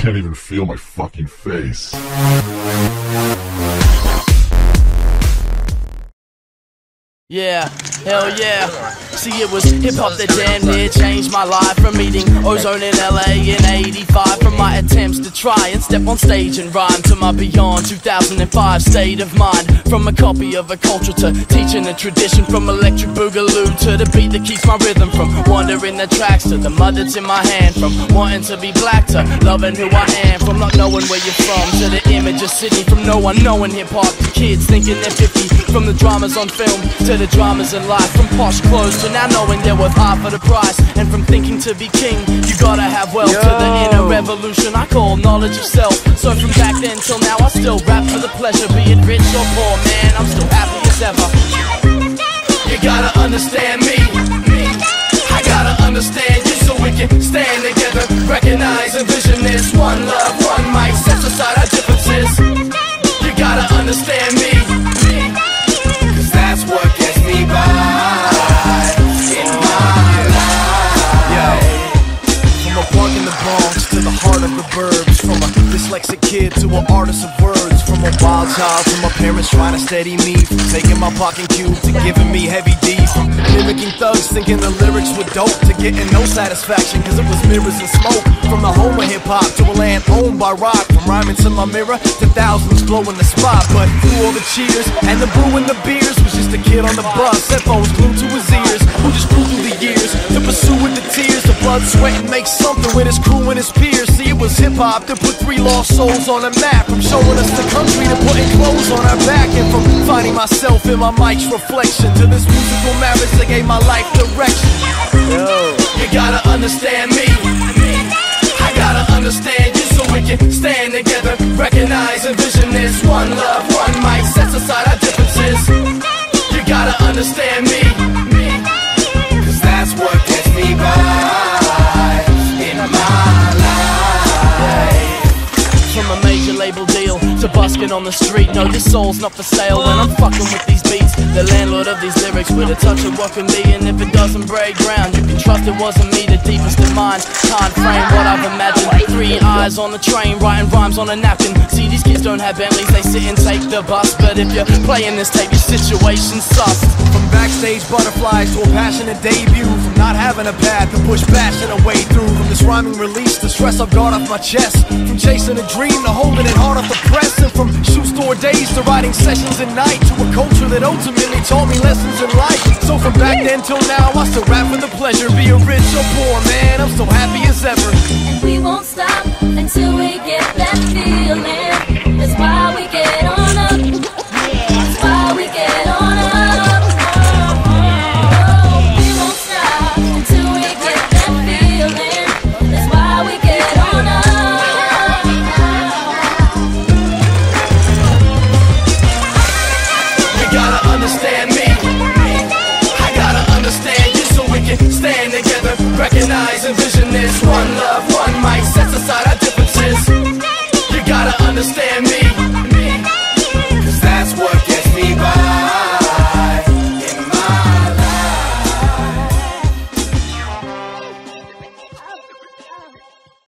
can't even feel my fucking face. Yeah, hell yeah. See, it was hip-hop that damn near changed my life. From eating ozone in LA in '85, from my attempts to try and step on stage and rhyme, to my beyond 2005 state of mind. From a copy of a culture to teaching a tradition, from electric boogaloo to the beat that keeps my rhythm, from wandering the tracks to the mud that's in my hand, from wanting to be black to loving who I am, from not knowing where you're from to the image of Sydney, from no one knowing hip-hop to kids thinking they're 50, from the dramas on film to the dramas in life, from posh clothes to now knowing they're worth half of the price, and from thinking to be king you gotta have wealth, to the inner revolution I call knowledge of self. So from back then till now I still rap for the pleasure, be it rich or poor, man, I'm still happy as ever. You gotta understand me, I gotta understand you, so we can stand together, recognize and vision this. One love, one mic, sets aside our differences. You gotta understand me, cause that's what gets me by in my life. From a park in the Bronx to the heart of the burbs, from a dyslexic kid to an artist of words, from a wild child to my parents trying to steady me, from taking my pocket cube to giving me heavy D, from mimicking thugs thinking the lyrics were dope to getting no satisfaction cause it was mirrors and smoke, from the home of hip-hop to a land owned by rock, from rhyming to my mirror to thousands glowing the spot. But through all the cheers and the brew and the beers was just a kid on the bus, headphones glued to his ears, who just grew through the years to pursue with the tears, the blood, sweat and make something with his crew and his peers. See, it was hip-hop that put 3 lost souls on a map, from showing us the country to putting clothes on our back, and from finding myself in my mic's reflection to this musical marriage that gave my life direction. Yo, you gotta understand me, I gotta understand you, so we can stand together, recognize and vision this. One love, one mic, sets aside our differences. You gotta understand me, cause that's what gets me by in my life. From a major label deal to busking on the street, no, this soul's not for sale when I'm fucking with these beats. The landlord of these lyrics with a touch of what can be, and if it doesn't break ground, you can trust it wasn't me. The deepest in mind can't frame what I've imagined. 3 eyes on the train, writing rhymes on a napkin. See, these kids don't have Bentleys, they sit and take the bus, but if you're playing this tape, your situation's sus. From backstage butterflies to a passionate debut, from not having a path to push passion away through, from this rhyming release, the stress I've got off my chest, from chasing a dream to holding it hard off the press, and from shoe store days to writing sessions at night, to a culture that ultimately taught me lessons in life. So from back then till now I still rap for the pleasure, be it rich or poor, man, I'm so happy as ever. And we won't stop until we get that feeling. That's why we get on up. That's why we get on up. We won't stop until we get that feeling. That's why we get on up. You gotta understand me, I gotta understand you, so we can stand together, recognize and vision this. One love, one mic, sets